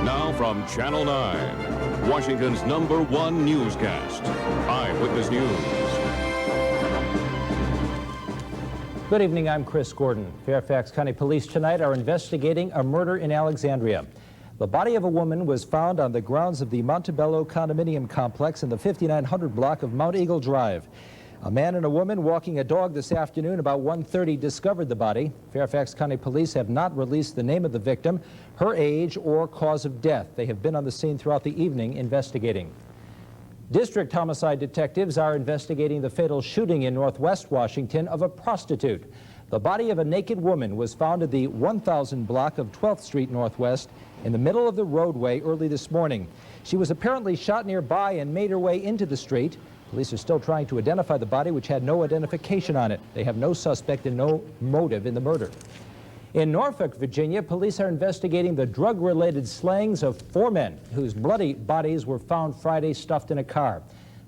Now from Channel 9, Washington's #1 newscast, Eyewitness News. Good evening, I'm Chris Gordon. Fairfax County Police tonight are investigating a murder in Alexandria. The body of a woman was found on the grounds of the Montebello condominium complex in the 5900 block of Mount Eagle Drive. A man and a woman walking a dog this afternoon about 1:30 discovered the body. Fairfax County Police have not released the name of the victim, her age, or cause of death. They have been on the scene throughout the evening investigating. District homicide detectives are investigating the fatal shooting in Northwest Washington of a prostitute. The body of a naked woman was found at the 1000 block of 12th Street Northwest in the middle of the roadway early this morning. She was apparently shot nearby and made her way into the street. Police are still trying to identify the body, which had no identification on it. They have no suspect and no motive in the murder. In Norfolk, Virginia, police are investigating the drug-related slayings of 4 men whose bloody bodies were found Friday stuffed in a car.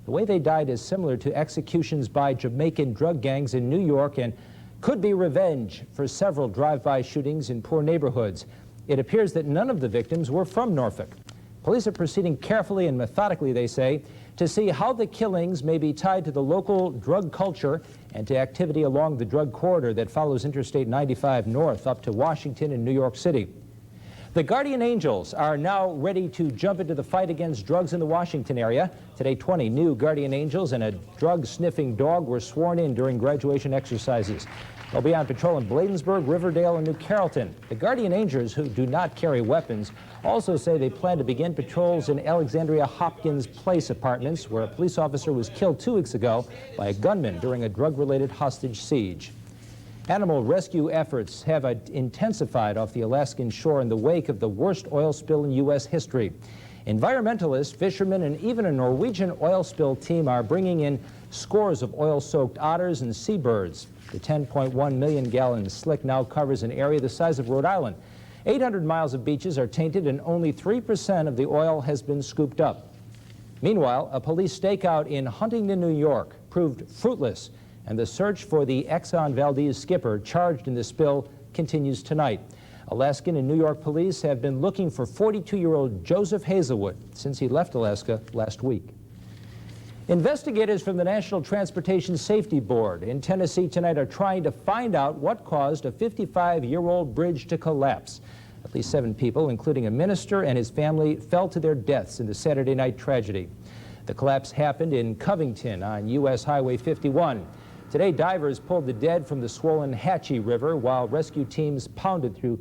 The way they died is similar to executions by Jamaican drug gangs in New York and could be revenge for several drive-by shootings in poor neighborhoods. It appears that none of the victims were from Norfolk. Police are proceeding carefully and methodically, they say, to see how the killings may be tied to the local drug culture and to activity along the drug corridor that follows Interstate 95 north up to Washington and New York City. The Guardian Angels are now ready to jump into the fight against drugs in the Washington area. Today, 20 new Guardian Angels and a drug-sniffing dog were sworn in during graduation exercises. They'll be on patrol in Bladensburg, Riverdale, and New Carrollton. The Guardian Angels, who do not carry weapons, also say they plan to begin patrols in Alexandria Hopkins Place apartments, where a police officer was killed 2 weeks ago by a gunman during a drug-related hostage siege. Animal rescue efforts have intensified off the Alaskan shore in the wake of the worst oil spill in U.S. history. Environmentalists, fishermen, and even a Norwegian oil spill team are bringing in scores of oil-soaked otters and seabirds. The 10.1 million gallon slick now covers an area the size of Rhode Island. 800 miles of beaches are tainted and only 3% of the oil has been scooped up. Meanwhile, a police stakeout in Huntington, New York proved fruitless, and the search for the Exxon Valdez skipper charged in the spill continues tonight. Alaskan and New York police have been looking for 42-year-old Joseph Hazelwood since he left Alaska last week. Investigators from the National Transportation Safety Board in Tennessee tonight are trying to find out what caused a 55-year-old bridge to collapse. At least 7 people, including a minister and his family, fell to their deaths in the Saturday night tragedy. The collapse happened in Covington on U.S. Highway 51. Today, divers pulled the dead from the swollen Hatchie River while rescue teams pounded through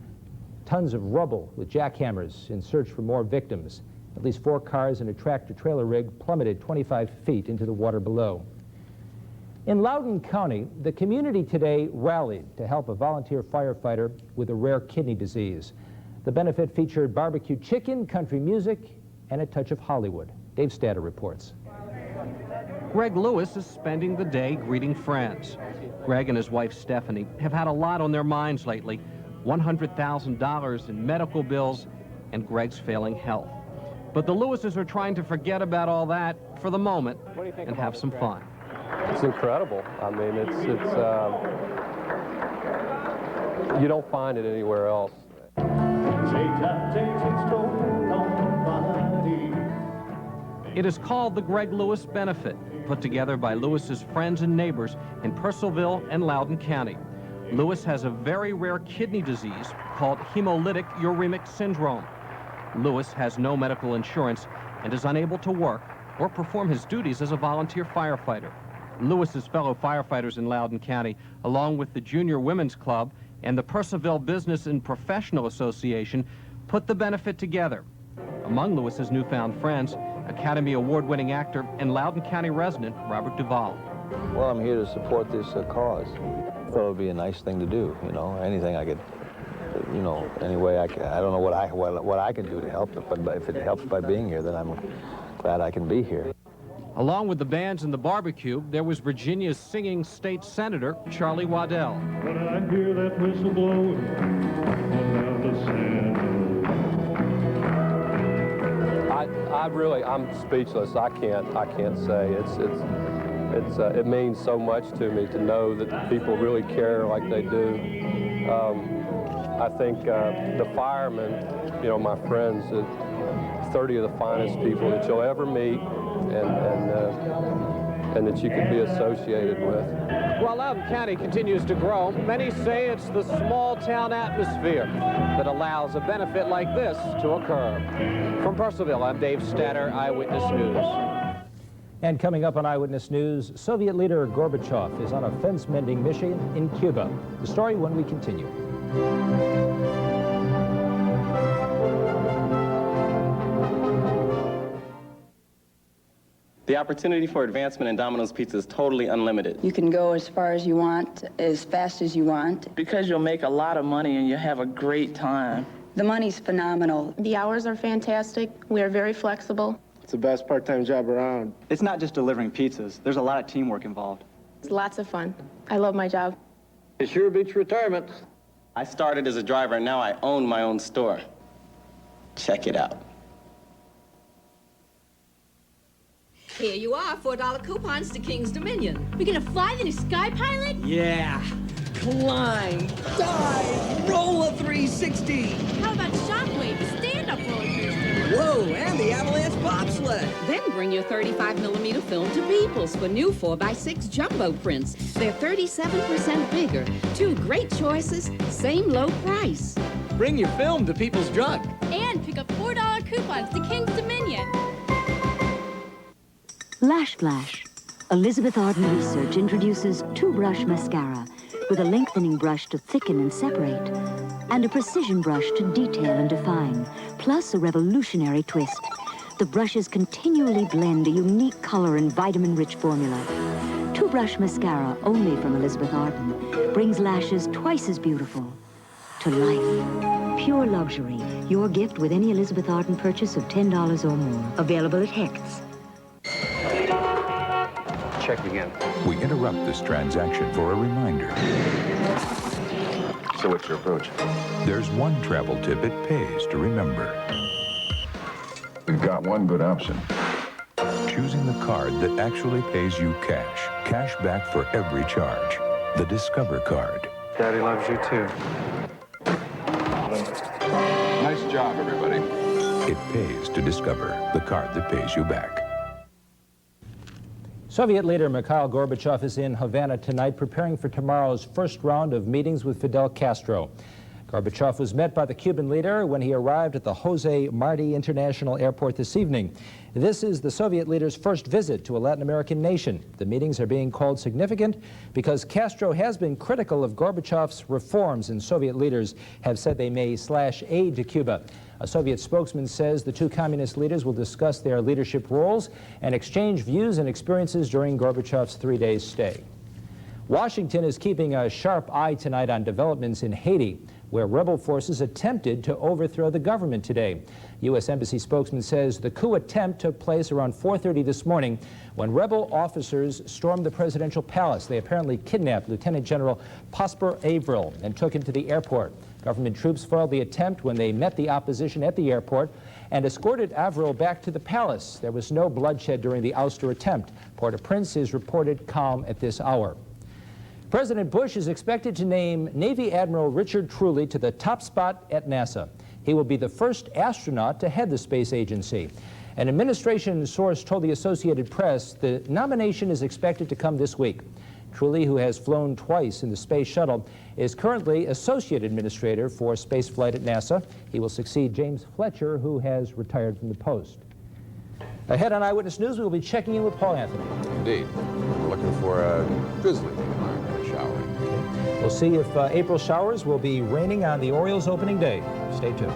tons of rubble with jackhammers in search for more victims. At least 4 cars and a tractor-trailer rig plummeted 25 feet into the water below. In Loudoun County, the community today rallied to help a volunteer firefighter with a rare kidney disease. The benefit featured barbecue chicken, country music, and a touch of Hollywood. Dave Statter reports. Greg Lewis is spending the day greeting friends. Greg and his wife Stephanie have had a lot on their minds lately. $100,000 in medical bills and Greg's failing health. But the Lewises are trying to forget about all that for the moment and have some fun. It's incredible. I mean, you don't find it anywhere else. It is called the Greg Lewis Benefit, put together by Lewis's friends and neighbors in Purcellville and Loudoun County. Lewis has a very rare kidney disease called hemolytic uremic syndrome. Lewis has no medical insurance and is unable to work or perform his duties as a volunteer firefighter. Lewis's fellow firefighters in Loudoun County, along with the Junior Women's Club and the Purcellville Business and Professional Association, put the benefit together. Among Lewis's newfound friends, Academy Award-winning actor and Loudoun County resident Robert Duvall. Well, I'm here to support this cause. I thought it would be a nice thing to do, you know, anything I could, you know, any way I can. I don't know what I can do to help it, but if it helps by being here, then I'm glad I can be here. Along with the bands and the barbecue, there was Virginia's singing state senator, Charlie Waddell. When I hear that whistle blowing on down the sand. I'm speechless. I can't say. It means so much to me to know that people really care like they do. I think the firemen, you know, my friends, 30 of the finest people that you'll ever meet and that you could be associated with. While Loudoun County continues to grow, many say it's the small-town atmosphere that allows a benefit like this to occur. From Purcellville, I'm Dave Statter, Eyewitness News. And coming up on Eyewitness News, Soviet leader Gorbachev is on a fence-mending mission in Cuba. The story when we continue. The opportunity for advancement in Domino's Pizza is totally unlimited. You can go as far as you want, as fast as you want. Because you'll make a lot of money and you'll have a great time. The money's phenomenal. The hours are fantastic. We are very flexible. It's the best part-time job around. It's not just delivering pizzas. There's a lot of teamwork involved. It's lots of fun. I love my job. It sure beats retirement. I started as a driver and now I own my own store. Check it out. Here you are, $4 coupons to King's Dominion. We're gonna fly the new Sky Pilot? Yeah. Climb, dive, roll a 360. How about Shockwave, the stand-up roller coaster? Whoa, and the avalanche bobsled. Then bring your 35mm film to People's for new 4x6 jumbo prints. They're 37% bigger. Two great choices, same low price. Bring your film to People's Drug. And pick up $4 coupons to King's Dominion. Lash Flash. Elizabeth Arden Research introduces two-brush mascara with a lengthening brush to thicken and separate, and a precision brush to detail and define, plus a revolutionary twist. The brushes continually blend a unique color and vitamin-rich formula. Two-brush mascara, only from Elizabeth Arden, brings lashes twice as beautiful to life. Pure luxury. Your gift with any Elizabeth Arden purchase of $10 or more. Available at Hecht's. Check again. We interrupt this transaction for a reminder. So what's your approach? There's one travel tip it pays to remember. We've got one good option. Choosing the card that actually pays you cash. Cash back for every charge. The Discover card. Daddy loves you too. Nice job, everybody. It pays to Discover, the card that pays you back. Soviet leader Mikhail Gorbachev is in Havana tonight preparing for tomorrow's first round of meetings with Fidel Castro. Gorbachev was met by the Cuban leader when he arrived at the Jose Marti International Airport this evening. This is the Soviet leader's first visit to a Latin American nation. The meetings are being called significant because Castro has been critical of Gorbachev's reforms, and Soviet leaders have said they may slash aid to Cuba. A Soviet spokesman says the two communist leaders will discuss their leadership roles and exchange views and experiences during Gorbachev's 3-day stay. Washington is keeping a sharp eye tonight on developments in Haiti, where rebel forces attempted to overthrow the government today. U.S. Embassy spokesman says the coup attempt took place around 4:30 this morning when rebel officers stormed the presidential palace. They apparently kidnapped Lieutenant General Prosper Avril and took him to the airport. Government troops foiled the attempt when they met the opposition at the airport and escorted Avril back to the palace. There was no bloodshed during the ouster attempt. Port-au-Prince is reported calm at this hour. President Bush is expected to name Navy Admiral Richard Truly to the top spot at NASA. He will be the first astronaut to head the space agency. An administration source told the Associated Press the nomination is expected to come this week. Truly, who has flown twice in the space shuttle, is currently Associate Administrator for Spaceflight at NASA. He will succeed James Fletcher, who has retired from the post. Ahead on Eyewitness News, we will be checking in with Paul Anthony. Indeed. We're looking for a drizzly environment, showering. Okay. We'll see if April showers will be raining on the Orioles opening day. Stay tuned.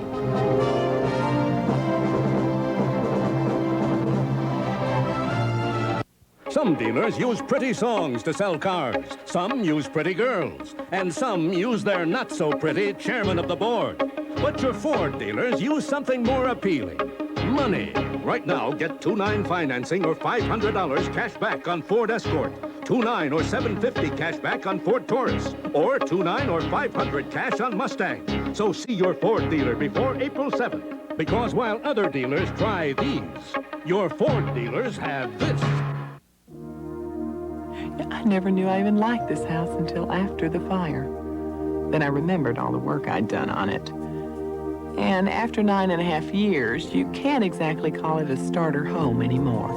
Some dealers use pretty songs to sell cars. Some use pretty girls. And some use their not-so-pretty chairman of the board. But your Ford dealers use something more appealing. Money. Right now, get 2.9 financing or $500 cash back on Ford Escort. 2.9 or $750 cash back on Ford Taurus. Or 2.9 or $500 cash on Mustang. So see your Ford dealer before April 7th. Because while other dealers try these, your Ford dealers have this. I never knew I even liked this house until after the fire. Then I remembered all the work I'd done on it. And after 9.5 years, you can't exactly call it a starter home anymore.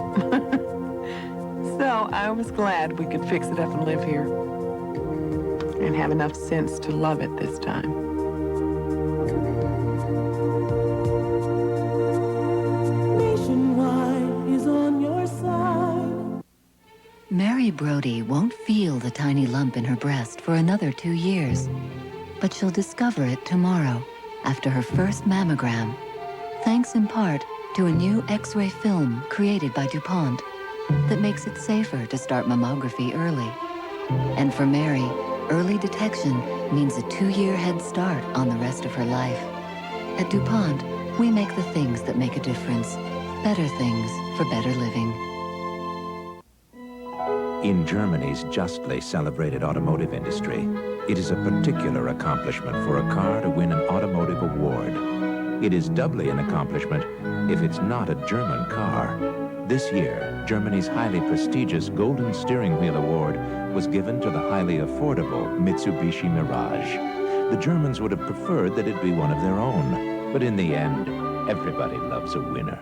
So I was glad we could fix it up and live here. And have enough sense to love it this time. Nationwide is on your side. Mary Brody won't feel the tiny lump in her breast for another 2 years, but she'll discover it tomorrow after her first mammogram, thanks in part to a new X-ray film created by DuPont that makes it safer to start mammography early. And for Mary, early detection means a 2-year head start on the rest of her life. At DuPont, we make the things that make a difference. Better things for better living. In Germany's justly celebrated automotive industry, it is a particular accomplishment for a car to win an automotive award. It is doubly an accomplishment if it's not a German car. This year, Germany's highly prestigious Golden Steering Wheel Award was given to the highly affordable Mitsubishi Mirage. The Germans would have preferred that it be one of their own, but in the end, everybody loves a winner.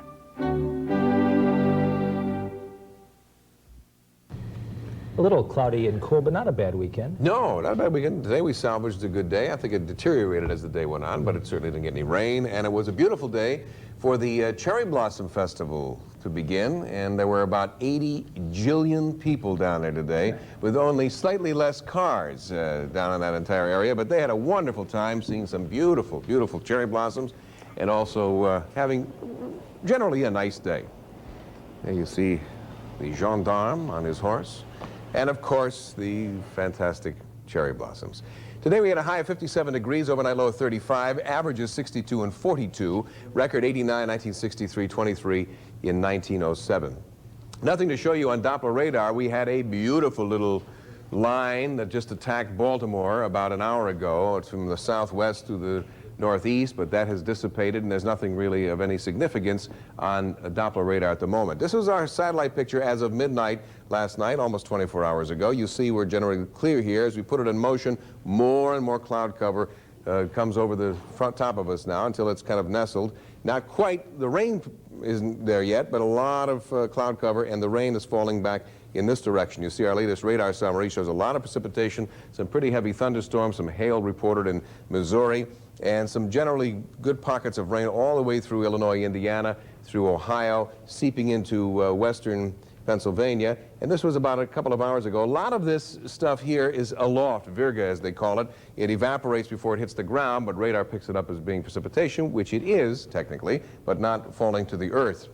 A little cloudy and cold, but not a bad weekend. No, not a bad weekend. Today we salvaged a good day. I think it deteriorated as the day went on, but it certainly didn't get any rain. And it was a beautiful day for the Cherry Blossom Festival to begin. And there were about 80 jillion people down there today, with only slightly less cars down in that entire area. But they had a wonderful time seeing some beautiful, beautiful cherry blossoms, and also having generally a nice day. There you see the gendarme on his horse. And of course, the fantastic cherry blossoms. Today we had a high of 57 degrees, overnight low of 35, averages 62 and 42, record 89, 1963, 23 in 1907. Nothing to show you on Doppler radar. We had a beautiful little line that just attacked Baltimore about an hour ago. It's from the southwest to the northeast, but that has dissipated, and there's nothing really of any significance on Doppler radar at the moment. This was our satellite picture as of midnight last night, almost 24 hours ago. You see we're generally clear here. As we put it in motion, more and more cloud cover comes over the front top of us now until it's kind of nestled. Not quite, the rain isn't there yet, but a lot of cloud cover, and the rain is falling back in this direction. You see our latest radar summary shows a lot of precipitation, some pretty heavy thunderstorms, some hail reported in Missouri, and some generally good pockets of rain all the way through Illinois, Indiana, through Ohio, seeping into western Pennsylvania. And this was about a couple of hours ago. A lot of this stuff here is aloft, virga as they call it. It evaporates before it hits the ground, but radar picks it up as being precipitation, which it is technically, but not falling to the earth.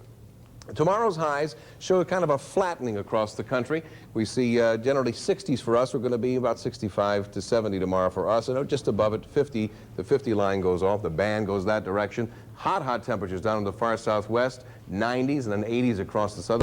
Tomorrow's highs show kind of a flattening across the country. We see generally 60s for us. We're going to be about 65 to 70 tomorrow for us. And just above it, 50, the 50 line goes off. The band goes that direction. Hot, hot temperatures down in the far southwest, 90s and then 80s across the southern.